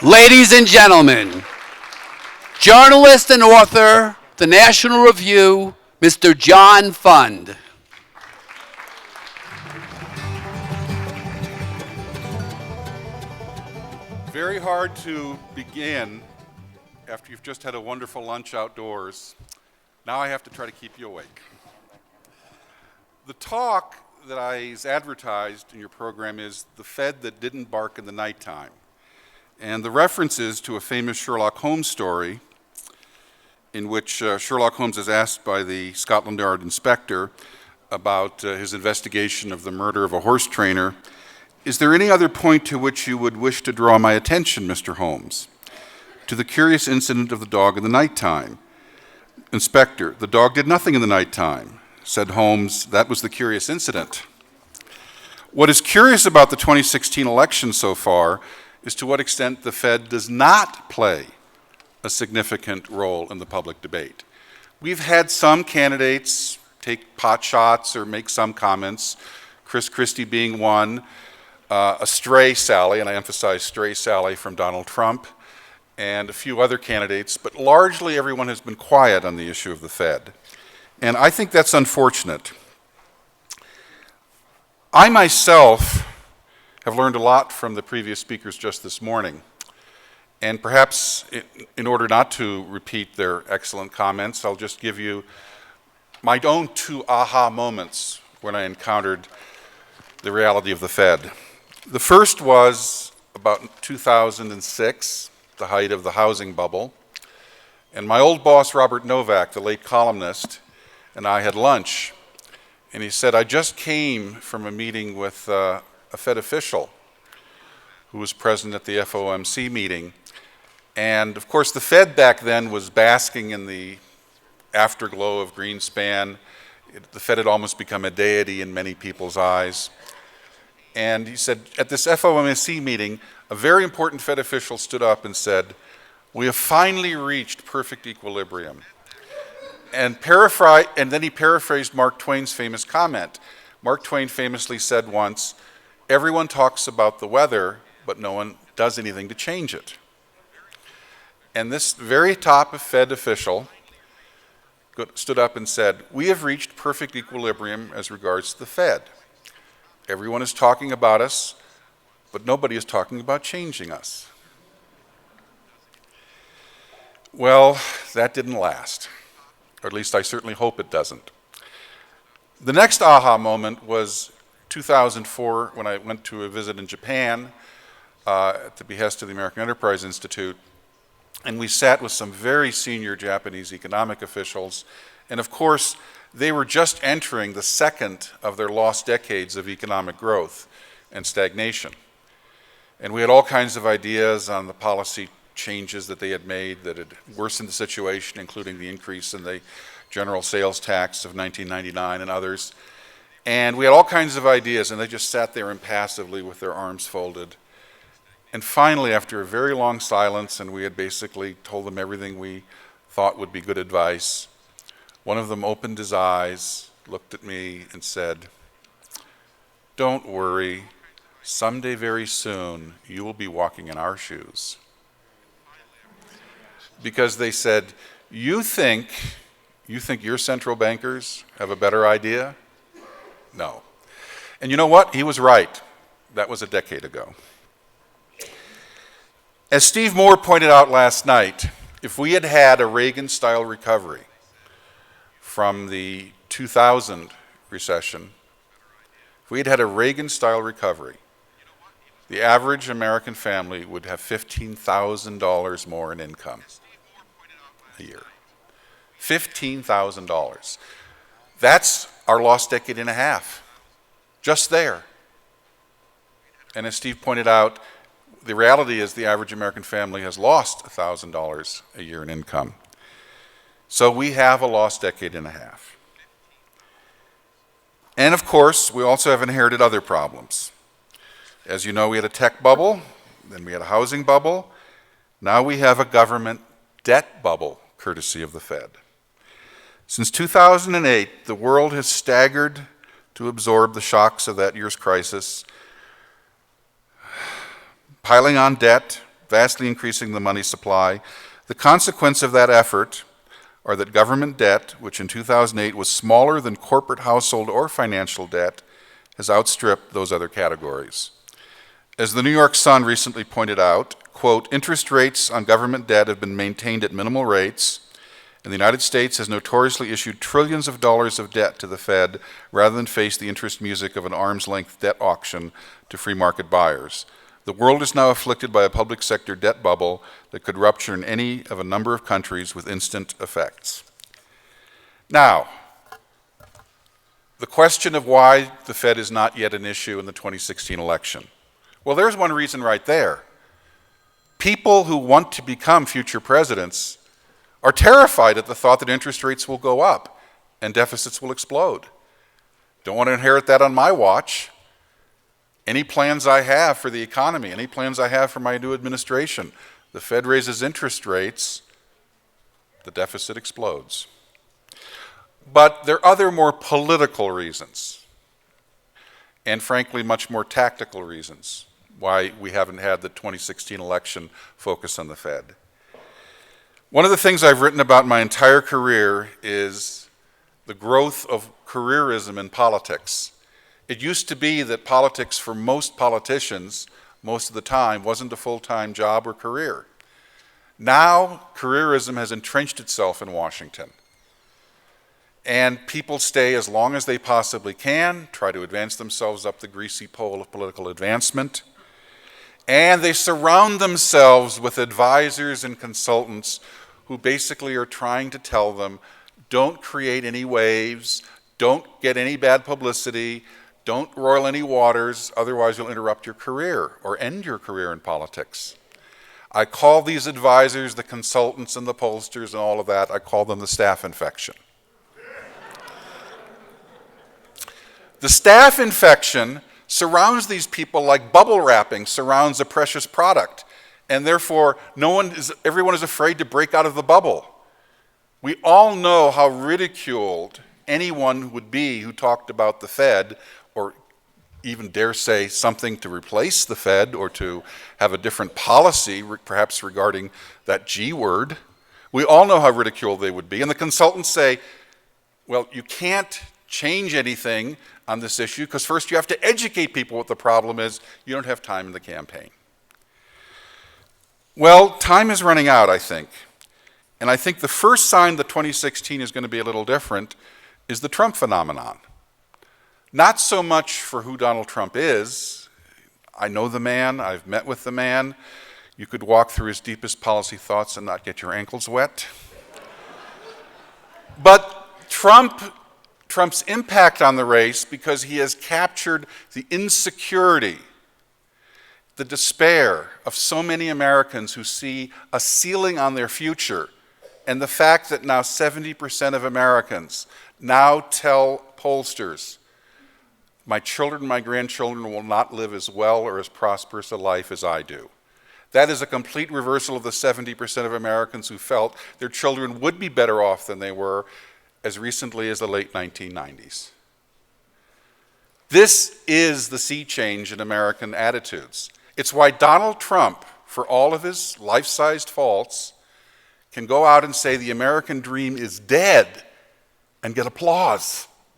Ladies and gentlemen, journalist and author, the National Review, Mr. John Fund. Very hard to begin after you've just had a wonderful lunch outdoors. Now I have to try to keep you awake. The talk that is advertised in your program is The Fed That Didn't Bark in the Nighttime. And the reference is to a famous Sherlock Holmes story in which Sherlock Holmes is asked by the Scotland Yard inspector about his investigation of the murder of a horse trainer. Is there any other point to which you would wish to draw my attention, Mr. Holmes? To the curious incident of the dog in the nighttime. Inspector, the dog did nothing in the nighttime. Said Holmes, that was the curious incident. What is curious about the 2016 election so far is to what extent the Fed does not play a significant role in the public debate. We've had some candidates take pot shots or make some comments, Chris Christie being one, a stray Sally, and I emphasize stray Sally from Donald Trump, and a few other candidates, but largely everyone has been quiet on the issue of the Fed. And I think that's unfortunate. I myself have learned a lot from the previous speakers just this morning. And perhaps in order not to repeat their excellent comments, I'll just give you my own two aha moments when I encountered the reality of the Fed. The first was about 2006, the height of the housing bubble. And my old boss, Robert Novak, the late columnist, and I had lunch. And he said, I just came from a meeting with a Fed official who was present at the FOMC meeting. And of course, the Fed back then was basking in the afterglow of Greenspan. The Fed had almost become a deity in many people's eyes. And he said, at this FOMC meeting, a very important Fed official stood up and said, we have finally reached perfect equilibrium. And then he paraphrased Mark Twain's famous comment. Mark Twain famously said once, everyone talks about the weather, but no one does anything to change it. And this very top Fed official stood up and said, we have reached perfect equilibrium as regards to the Fed. Everyone is talking about us, but nobody is talking about changing us. Well, that didn't last, or at least I certainly hope it doesn't. The next aha moment was 2004 when I went to a visit in Japan at the behest of the American Enterprise Institute, and we sat with some very senior Japanese economic officials, and of course, they were just entering the second of their lost decades of economic growth and stagnation. And we had all kinds of ideas on the policy changes that they had made that had worsened the situation, including the increase in the general sales tax of 1999 and others. And we had all kinds of ideas, and they just sat there impassively with their arms folded. And finally, after a very long silence, and we had basically told them everything we thought would be good advice, one of them opened his eyes, looked at me, and said, don't worry, someday very soon you will be walking in our shoes. Because they said, you think your central bankers have a better idea? No. And you know what? He was right. That was a decade ago. As Steve Moore pointed out last night, if we had had a Reagan-style recovery from the 2000 recession, if we had had a Reagan-style recovery, the average American family would have $15,000 more in income a year. $15,000. That's our lost decade and a half, just there. And as Steve pointed out, the reality is the average American family has lost $1,000 a year in income. So we have a lost decade and a half. And of course, we also have inherited other problems. As you know, we had a tech bubble, then we had a housing bubble. Now we have a government debt bubble, courtesy of the Fed. Since 2008, the world has staggered to absorb the shocks of that year's crisis, piling on debt, vastly increasing the money supply. The consequence of that effort are that government debt, which in 2008 was smaller than corporate, household, or financial debt, has outstripped those other categories. As the New York Sun recently pointed out, quote, interest rates on government debt have been maintained at minimal rates, and the United States has notoriously issued trillions of dollars of debt to the Fed rather than face the interest music of an arm's-length debt auction to free market buyers. The world is now afflicted by a public sector debt bubble that could rupture in any of a number of countries with instant effects. Now, the question of why the Fed is not yet an issue in the 2016 election. Well, there's one reason right there. People who want to become future presidents are terrified at the thought that interest rates will go up and deficits will explode. Don't want to inherit that on my watch. Any plans I have for the economy, any plans I have for my new administration, the Fed raises interest rates, the deficit explodes. But there are other more political reasons, and frankly, much more tactical reasons why we haven't had the 2016 election focus on the Fed. One of the things I've written about my entire career is the growth of careerism in politics. It used to be that politics for most politicians, most of the time, wasn't a full-time job or career. Now, careerism has entrenched itself in Washington. And people stay as long as they possibly can, try to advance themselves up the greasy pole of political advancement. And they surround themselves with advisors and consultants who basically are trying to tell them, don't create any waves, don't get any bad publicity, don't roil any waters, otherwise you'll interrupt your career or end your career in politics. I call these advisors, the consultants and the pollsters and all of that, I call them the staph infection. The staph infection surrounds these people like bubble wrapping surrounds a precious product, and therefore everyone is afraid to break out of the bubble. We all know how ridiculed anyone would be who talked about the Fed, or even dare say something to replace the Fed or to have a different policy, perhaps regarding that G word. We all know how ridiculed they would be. And the consultants say, well, you can't change anything on this issue because first you have to educate people what the problem is. You don't have time in the campaign. Well, time is running out, I think. And I think the first sign that 2016 is going to be a little different is the Trump phenomenon. Not so much for who Donald Trump is. I know the man, I've met with the man. You could walk through his deepest policy thoughts and not get your ankles wet. But Trump's impact on the race, because he has captured the insecurity, the despair of so many Americans who see a ceiling on their future, and the fact that now 70% of Americans now tell pollsters, my children, my grandchildren will not live as well or as prosperous a life as I do. That is a complete reversal of the 70% of Americans who felt their children would be better off than they were as recently as the late 1990s. This is the sea change in American attitudes. It's why Donald Trump, for all of his life-sized faults, can go out and say the American dream is dead and get applause.